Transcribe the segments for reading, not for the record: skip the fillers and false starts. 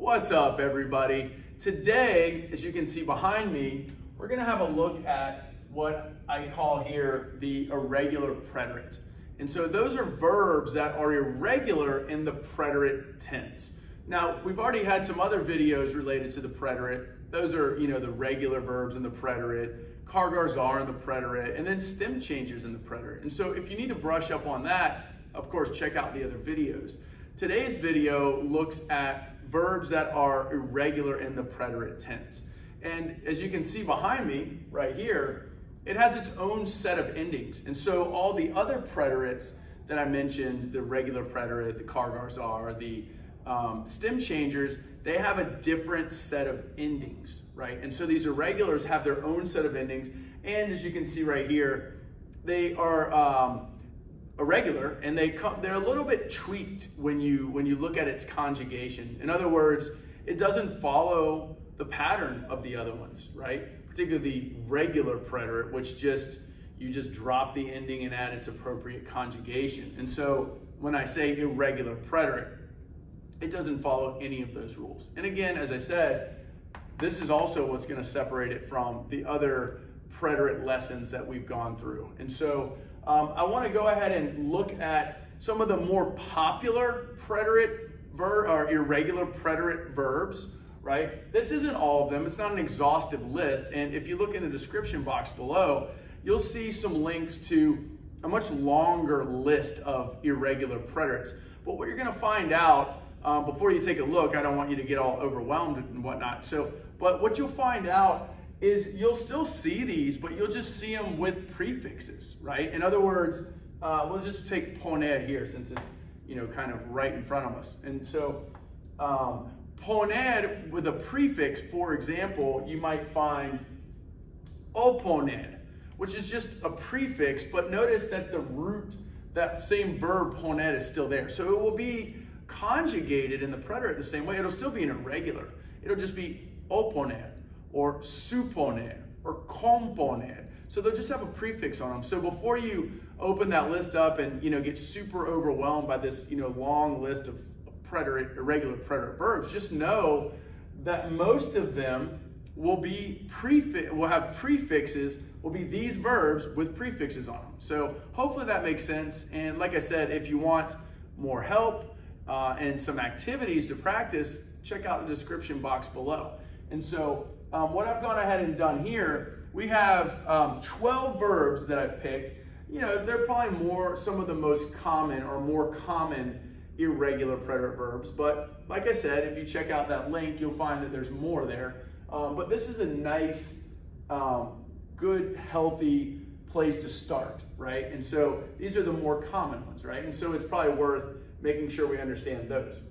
What's up, everybody? Today, as you can see behind me, we're going to have a look at what I call here the irregular preterite. And so those are verbs that are irregular in the preterite tense. Now, we've already had some other videos related to the preterite. Those are, the regular verbs in the preterite, cargars are in the preterite, and then stem changes in the preterite. And so if you need to brush up on that, of course, check out the other videos. Today's video looks at verbs that are irregular in the preterite tense. And as you can see behind me, right here, it has its own set of endings. And so all the other preterites that I mentioned, the regular preterite, the cargars are, the stem changers, they have a different set of endings, right? And so these irregulars have their own set of endings. And as you can see right here, they are irregular, and they're a little bit tweaked when you look at its conjugation. In other words, it doesn't follow the pattern of the other ones, right? Particularly the regular preterite, which you just drop the ending and add its appropriate conjugation. And so when I say irregular preterite, it doesn't follow any of those rules. And again, as I said, this is also what's going to separate it from the other preterite lessons that we've gone through. And so I want to go ahead and look at some of the more popular preterite or irregular preterite verbs, right? This isn't all of them. It's not an exhaustive list. And if you look in the description box below, you'll see some links to a much longer list of irregular preterites. But what you're going to find out before you take a look, I don't want you to get all overwhelmed and whatnot. But what you'll find out is you'll still see these, but you'll just see them with prefixes, right? In other words, we'll just take poner here since it's, kind of right in front of us. And so poner with a prefix, for example, you might find oponer, which is just a prefix, but notice that the root, that same verb poner is still there. So it will be conjugated in the preterite the same way. It'll still be an irregular. It'll just be oponer, or suponer, or componer. So they'll just have a prefix on them. So before you open that list up and get super overwhelmed by this long list of irregular preterite verbs, just know that most of them will have prefixes, will be these verbs with prefixes on them. So hopefully that makes sense. And like I said, if you want more help and some activities to practice, check out the description box below. And so what I've gone ahead and done here, we have 12 verbs that I've picked. They're probably some of the most common or more common irregular preterite verbs. But like I said, if you check out that link, you'll find that there's more there. But this is a nice, good, healthy place to start, right? And so these are the more common ones, right? And so it's probably worth making sure we understand those.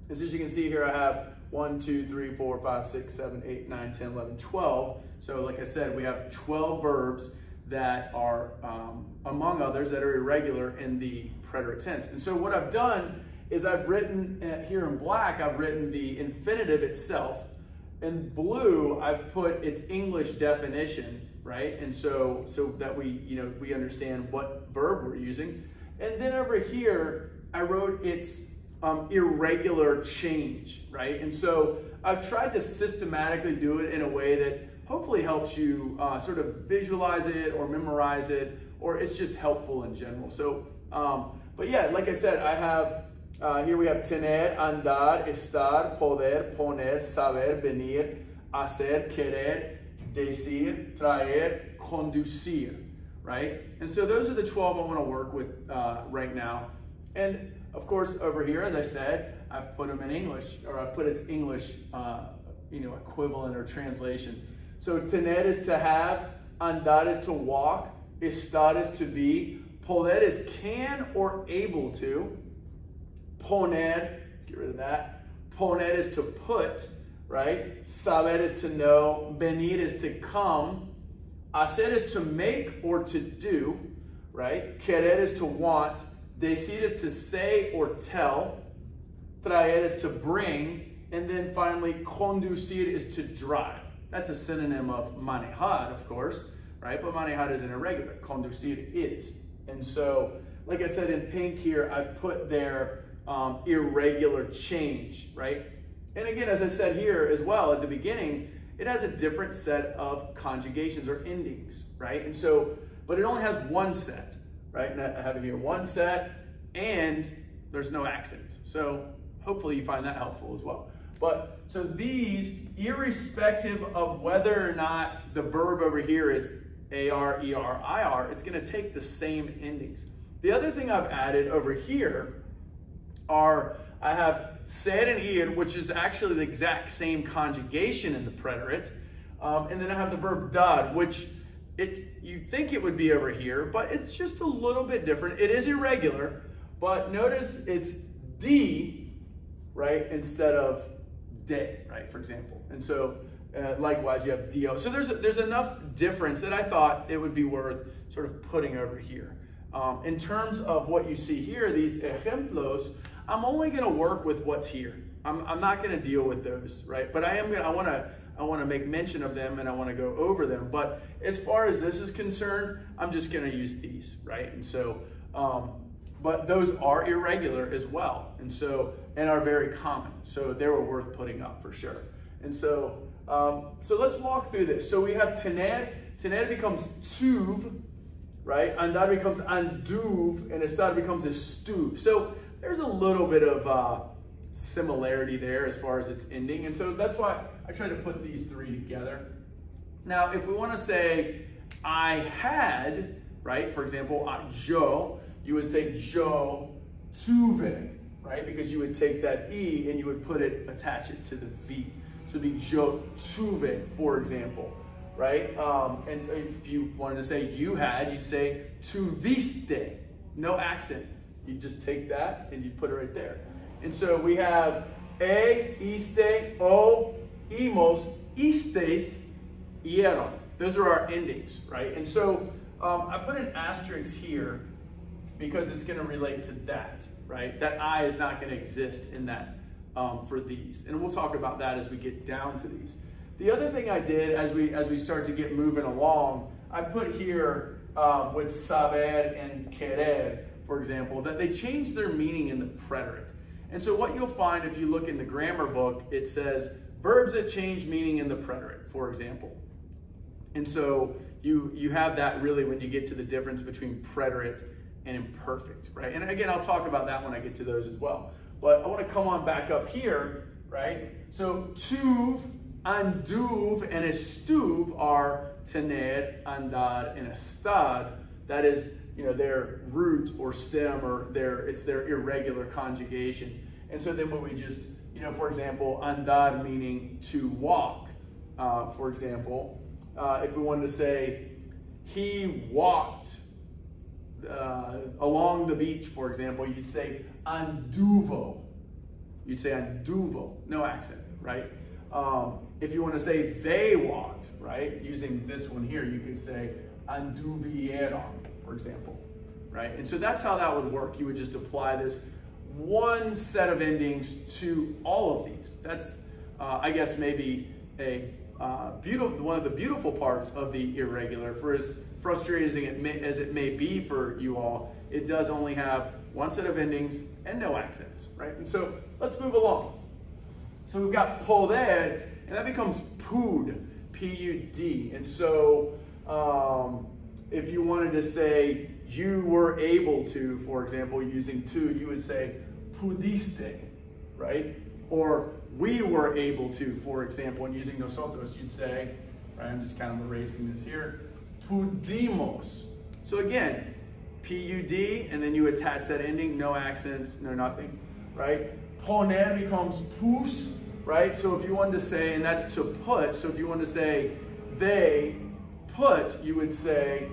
As you can see here, I have 1, 2, 3, 4, 5, 6, 7, 8, 9, 10, 11, 12. So like I said, we have 12 verbs that are, among others, that are irregular in the preterite tense. And so what I've done is I've written, here in black, I've written the infinitive itself. In blue, I've put its English definition, right? And so that we understand what verb we're using. And then over here, I wrote its irregular change, right? And so I've tried to systematically do it in a way that hopefully helps you sort of visualize it or memorize it, or it's just helpful in general. So, but yeah, like I said, I have, here we have tener, andar, estar, poder, poner, saber, venir, hacer, querer, decir, traer, conducir, right? And so those are the 12 I want to work with right now. And of course, over here, as I said, I've put them in English, or I've put its English, equivalent or translation. So tener is to have, andar is to walk, estar is to be, poder is can or able to, poner, let's get rid of that, poner is to put, right? Saber is to know, venir is to come, hacer is to make or to do, right? Querer is to want, decir is to say or tell, traer is to bring, and then finally conducir is to drive. That's a synonym of manejar, of course, right? But manejar is an irregular, conducir is. And so, like I said in pink here, I've put their irregular change, right? And again, as I said here as well at the beginning, it has a different set of conjugations or endings, right? And so, but it only has one set, right? And I have it here, one set, and there's no accent. So hopefully you find that helpful as well. But so these, irrespective of whether or not the verb over here is AR, ER, IR, it's gonna take the same endings. The other thing I've added over here are, I have said and ed, which is actually the exact same conjugation in the preterite. And then I have the verb dad, which you think it would be over here, but it's just a little bit different. It is irregular, but notice it's D, right, instead of day, right, for example. And so likewise, you have do. So there's enough difference that I thought it would be worth sort of putting over here. In terms of what you see here, these ejemplos, I'm only going to work with what's here. I'm not going to deal with those, right? But I want to make mention of them and I want to go over them. But as far as this is concerned, I'm just going to use these, right? And so, but those are irregular as well, and are very common. So they were worth putting up for sure. And so, so let's walk through this. So we have tened. Tened becomes tuv, right? Andar becomes anduv, and estar becomes estuv. So there's a little bit of similarity there as far as its ending. And so that's why I try to put these three together. Now, if we want to say I had, right? For example, yo, you would say yo tuve, right? Because you would take that E and you would attach it to the V. So it'd be yo tuve, for example, right? And if you wanted to say you had, you'd say tuviste, no accent. You just take that and you put it right there. And so we have iste, o, imos, istes, ieron. Those are our endings, right? And so I put an asterisk here because it's going to relate to that, right? That I is not going to exist in that for these. And we'll talk about that as we get down to these. The other thing I did as we start to get moving along, I put here with saber and querer, for example, that they changed their meaning in the preterite. And so what you'll find if you look in the grammar book, it says verbs that change meaning in the preterite, for example. And so you have that really when you get to the difference between preterite and imperfect, right? And again, I'll talk about that when I get to those as well. But I want to come on back up here, right? So tuv, anduv, and estuv are tened, andar, and estar. That is, their root or stem, or it's their irregular conjugation. And so then when we just, for example, andar meaning to walk, for example, if we wanted to say he walked along the beach, for example, you'd say anduvo. You'd say anduvo, no accent, right? If you want to say they walked, right, using this one here, you could say anduvieron, for example, right? And so that's how that would work. You would just apply this one set of endings to all of these. That's, I guess, maybe one of the beautiful parts of the irregular. For as frustrating as it may be for you all, it does only have one set of endings and no accents, right? And so let's move along. So we've got poder, and that becomes pud, P-U-D. And so if you wanted to say you were able to, for example, using to, you would say pudiste, right? Or we were able to, for example, and using nosotros, you'd say, right, I'm just kind of erasing this here, pudimos. So again, P-U-D, and then you attach that ending, no accents, no nothing, right? Poner becomes pus, right? So if you wanted to say, and that's to put, so if you wanted to say they put, you would say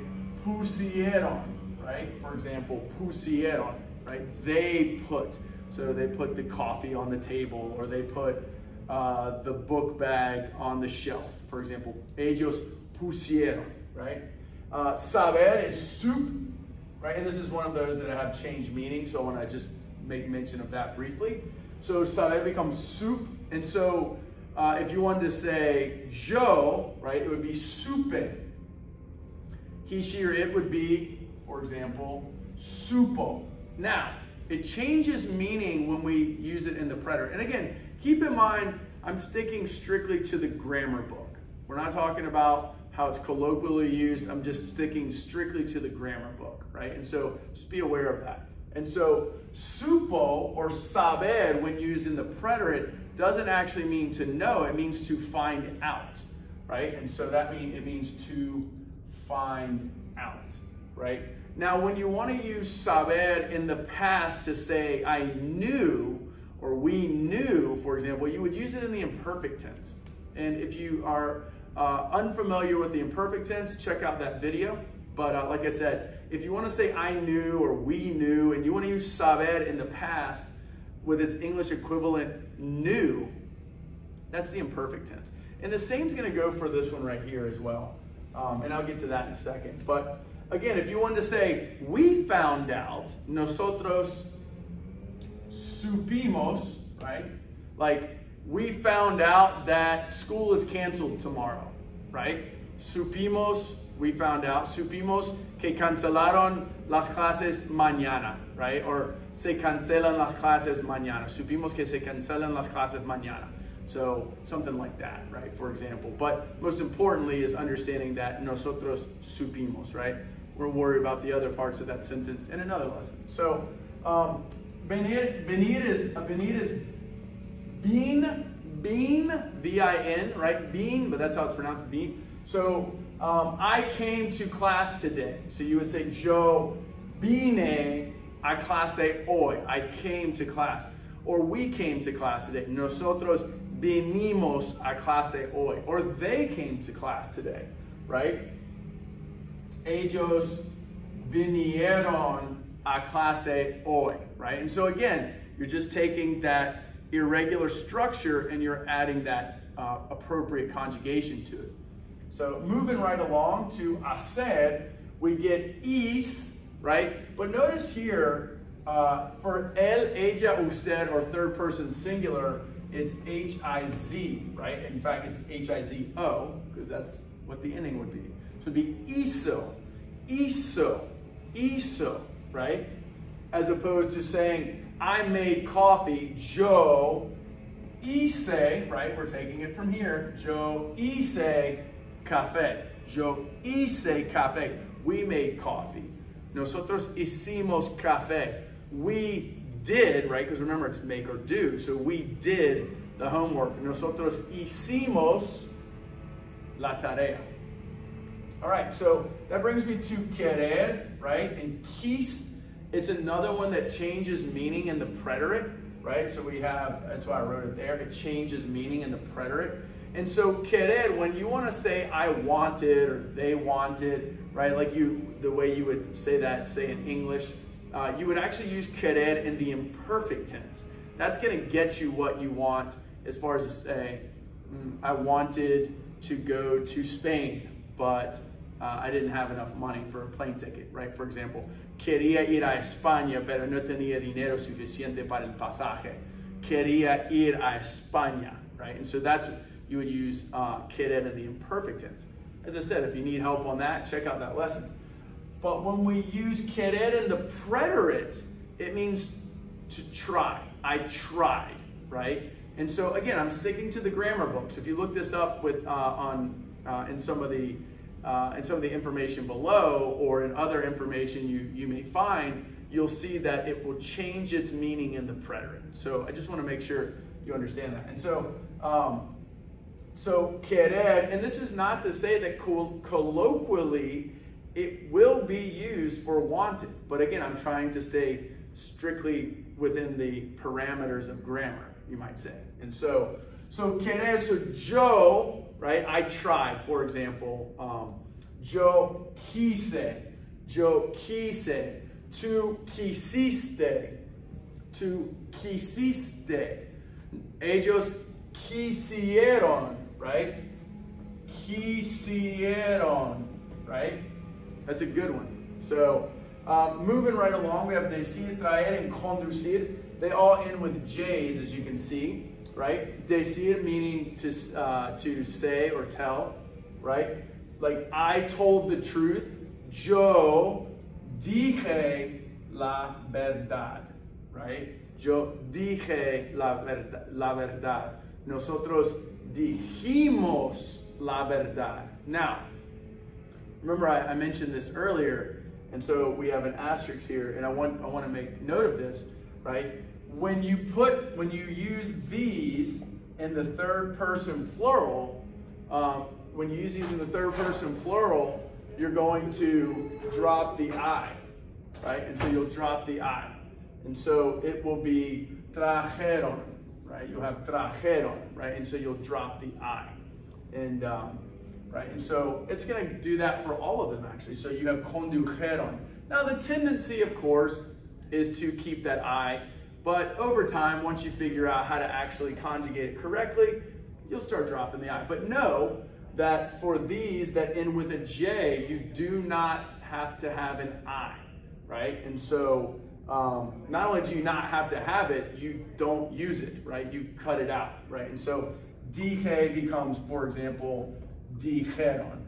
pusieron, right? For example, pusieron, right? They put. So they put the coffee on the table, or they put the book bag on the shelf. For example, ellos pusieron, right? Saber is soup, right? And this is one of those that have changed meaning, so I want to just make mention of that briefly. So saber becomes soup, and so if you wanted to say yo, right, it would be supe. He, she, or it would be, for example, supo. Now, it changes meaning when we use it in the preterite. And again, keep in mind, I'm sticking strictly to the grammar book. We're not talking about how it's colloquially used. I'm just sticking strictly to the grammar book, right? And so just be aware of that. And so supo or saber, when used in the preterite, doesn't actually mean to know. It means to find out, right? And so it means to find out, right? Now, when you want to use saber in the past to say I knew or we knew, for example, you would use it in the imperfect tense. And if you are unfamiliar with the imperfect tense, check out that video. But like I said, if you want to say I knew or we knew, and you want to use saber in the past with its English equivalent knew, that's the imperfect tense. And the same is going to go for this one right here as well. And I'll get to that in a second. But again, if you wanted to say we found out, nosotros supimos, right? Like we found out that school is canceled tomorrow, right? Supimos, we found out. Supimos que cancelaron las clases mañana, right? Or se cancelan las clases mañana. Supimos que se cancelan las clases mañana. So something like that, right? For example. But most importantly is understanding that nosotros supimos, right? We'll worry about the other parts of that sentence in another lesson. So venir is bean, V-I-N, right? Bean, but that's how it's pronounced, bean. So I came to class today. So you would say, yo vine a clase hoy. I came to class. Or we came to class today. Nosotros venimos a clase hoy. Or they came to class today, right? Ellos vinieron a clase hoy, right? And so again, you're just taking that irregular structure and you're adding that appropriate conjugation to it. So moving right along to hacer, we get is, right? But notice here, for él, ella, usted, or third person singular, it's H-I-Z, right? In fact, it's H-I-Z-O, because that's what the ending would be. So it'd be hizo, hizo, hizo, right? As opposed to saying, I made coffee, yo hice, right? We're taking it from here. Yo hice café. Yo hice café. We made coffee. Nosotros hicimos café. We did, right? Because remember, it's make or do. So we did the homework. Nosotros hicimos la tarea. All right, so that brings me to querer, right? And quis, it's another one that changes meaning in the preterite, right? So we have, that's why I wrote it there, it changes meaning in the preterite. And so querer, when you want to say I wanted or they wanted, right? Like the way you would say that, say in English, you would actually use querer in the imperfect tense. That's going to get you what you want as far as to say, I wanted to go to Spain, but I didn't have enough money for a plane ticket, right? For example, quería ir a España, pero no tenía dinero suficiente para el pasaje. Quería ir a España, right? And so that's, you would use querer in the imperfect tense. As I said, if you need help on that, check out that lesson. But when we use querer in the preterite, it means to try. I tried, right? And so again, I'm sticking to the grammar books. If you look this up with in some of the information below, or in other information you may find, you'll see that it will change its meaning in the preterite. So I just want to make sure you understand that. And so, querer, and this is not to say that colloquially it will be used for wanted, but again, I'm trying to stay strictly within the parameters of grammar, you might say. And so querer, so yo, right? I tried, for example, yo quise, tú quisiste, ellos quisieron, right? Quisieron, right? That's a good one. So moving right along, we have decir, traer, and conducir. They all end with J's, as you can see, right? Decir meaning to say or tell, right? Like I told the truth. Yo dije la verdad. right? Yo dije la verdad. Nosotros dijimos la verdad. Now, remember I mentioned this earlier, and so we have an asterisk here, and I want to make note of this, right? When you use these in the third person plural, when you use these in the third person plural, you're going to drop the I, right? And so you'll drop the I. And so it will be trajeron, right? You'll have trajeron, right? And so you'll drop the I. And, right? And so it's going to do that for all of them, actually. So you have condujeron. Now, the tendency, of course, is to keep that I. But over time, once you figure out how to actually conjugate it correctly, you'll start dropping the I. But know that for these that end with a J, you do not have to have an I, right? And so not only do you not have to have it, you don't use it, right? You cut it out, right? And so dije becomes, for example, dijeron,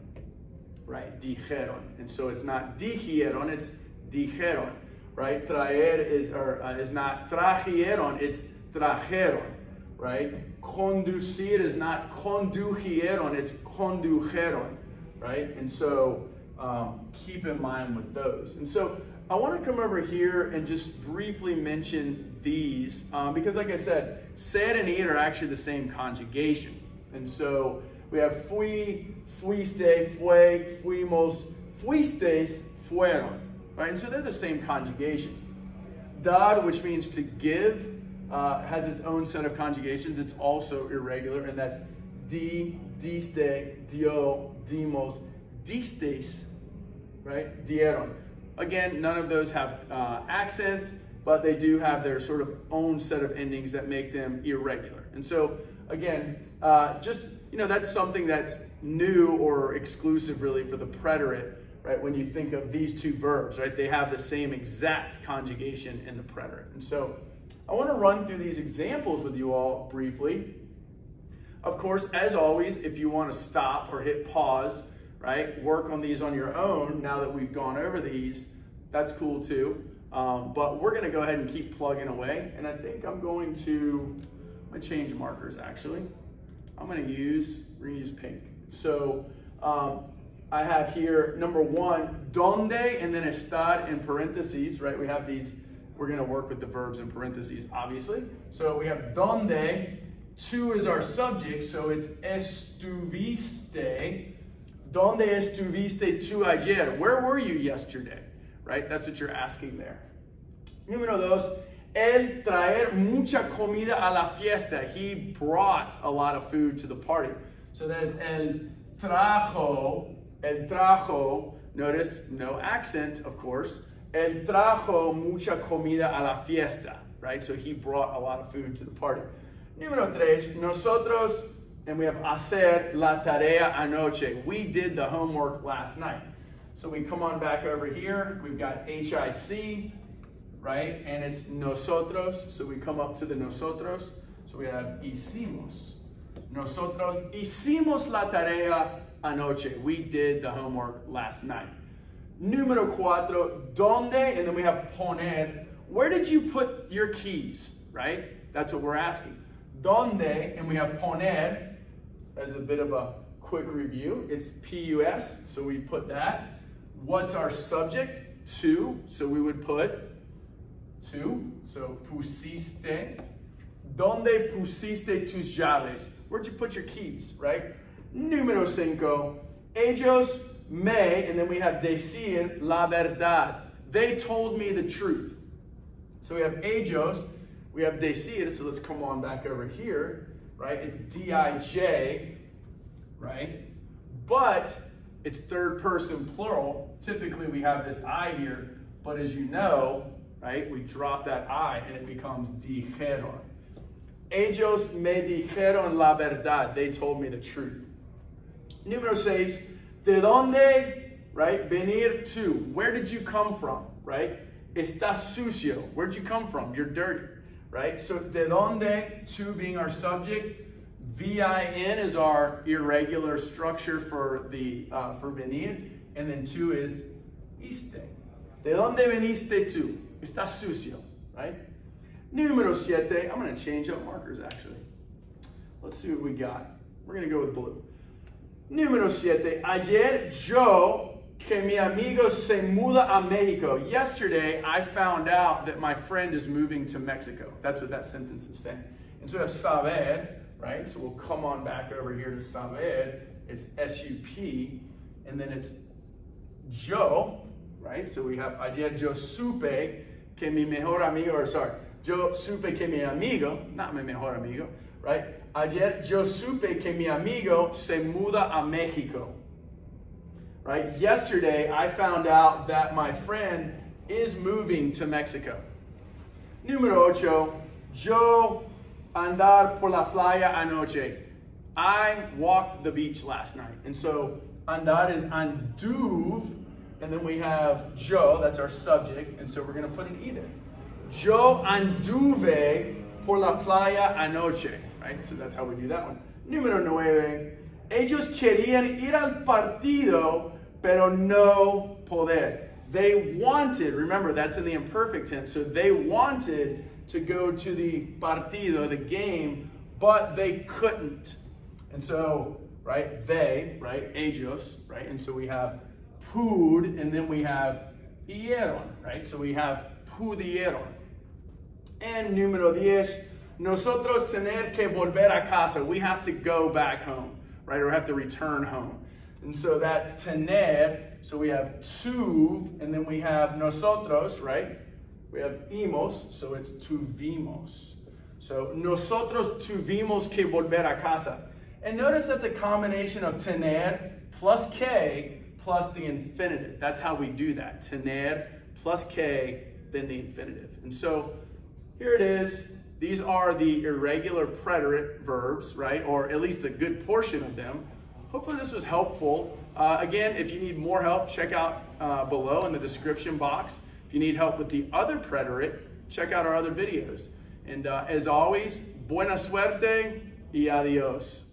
right? Dijeron. And so it's not dijeron, it's dijeron, right? Traer is not trajeron, it's trajeron, right? Conducir is not condujeron, it's condujeron, right? And so keep in mind with those. And so I want to come over here and just briefly mention these because, like I said, ser and ir are actually the same conjugation. And so we have fui, fuiste, fue, fuimos, fuistes, fueron, right? And so they're the same conjugation. Dar, which means to give, has its own set of conjugations. It's also irregular, and that's di, diste, dio, dimos, distes, right? Dieron. Again, none of those have accents, but they do have their sort of own set of endings that make them irregular. And so, again, just, that's something that's new or exclusive really for the preterite, right? When you think of these two verbs, right? They have the same exact conjugation in the preterite. And so I want to run through these examples with you all briefly. Of course, as always, if you want to stop or hit pause, right, work on these on your own now that we've gone over these, that's cool too. But we're going to go ahead and keep plugging away. And I think I'm going to change markers actually. We're going to use pink. So I have here number one, donde, and then estar in parentheses, right? We have these, we're going to work with the verbs in parentheses, obviously. So we have donde, tu is our subject, so it's estuviste. ¿Dónde estuviste tú ayer? Where were you yesterday? Right? That's what you're asking there. Número dos, el traer mucha comida a la fiesta. He brought a lot of food to the party. So that is el trajo. Notice no accent, of course. El trajo mucha comida a la fiesta. Right? So he brought a lot of food to the party. Número tres, nosotros, and we have hacer la tarea anoche. We did the homework last night. So we come on back over here. We've got HIC, right? And it's nosotros. So we come up to the nosotros. So we have hicimos. Nosotros hicimos la tarea anoche. We did the homework last night. Número cuatro, donde, and then we have poner. Where did you put your keys, right? That's what we're asking. Donde, and we have poner. As a bit of a quick review, it's PUS, so we put that. What's our subject? Tu, so we would put tu, so pusiste. ¿Dónde pusiste tus llaves? Where'd you put your keys, right? Número cinco, ellos me, and then we have decir la verdad. They told me the truth. So we have ellos, we have decir, so let's come on back over here. Right? It's D-I-J, right? But it's third person plural. Typically we have this I here, but as you know, right, we drop that I and it becomes dijeron. Ellos me dijeron la verdad. They told me the truth. Número seis, de donde, right? Venir to. Where did you come from, right? Estás sucio. Where'd you come from? You're dirty. Right? So de donde, to being our subject, VIN is our irregular structure for the for venir, and then to is iste. De donde veniste tú? Estás sucio, right? Número 7, I'm going to change up markers actually. Let's see what we got. We're going to go with blue. Número 7, ayer yo que mi amigo se muda a Mexico. Yesterday, I found out that my friend is moving to Mexico. That's what that sentence is saying. And so we have saber, right? So we'll come on back over here to saber. It's S-U-P, and then it's yo, right? So we have ayer yo supe que mi mejor amigo, or sorry, yo supe que mi amigo, not mi mejor amigo, right? Ayer yo supe que mi amigo se muda a Mexico. Right? Yesterday, I found out that my friend is moving to Mexico. Número 8, yo andar por la playa anoche. I walked the beach last night. And so andar is anduve, and then we have yo, that's our subject, and so we're going to put an e there. Yo anduve por la playa anoche. Right? So that's how we do that one. Número 9, ellos querían ir al partido, pero no poder. They wanted, remember that's in the imperfect tense, so they wanted to go to the partido, the game, but they couldn't. And so, right, they, right, ellos, right, and so we have pud, and then we have ieron, right, so we have pudieron. And número 10, nosotros tener que volver a casa. We have to go back home, right, or have to return home. And so that's tener, so we have tuv, and then we have nosotros, right? We have imos, so it's tuvimos. So nosotros tuvimos que volver a casa. And notice that's a combination of tener plus que plus the infinitive. That's how we do that. Tener plus que, then the infinitive. And so here it is. These are the irregular preterite verbs, right? Or at least a good portion of them. Hopefully this was helpful. Again, if you need more help, check out below in the description box. If you need help with the other preterite, check out our other videos. And as always, buena suerte y adios.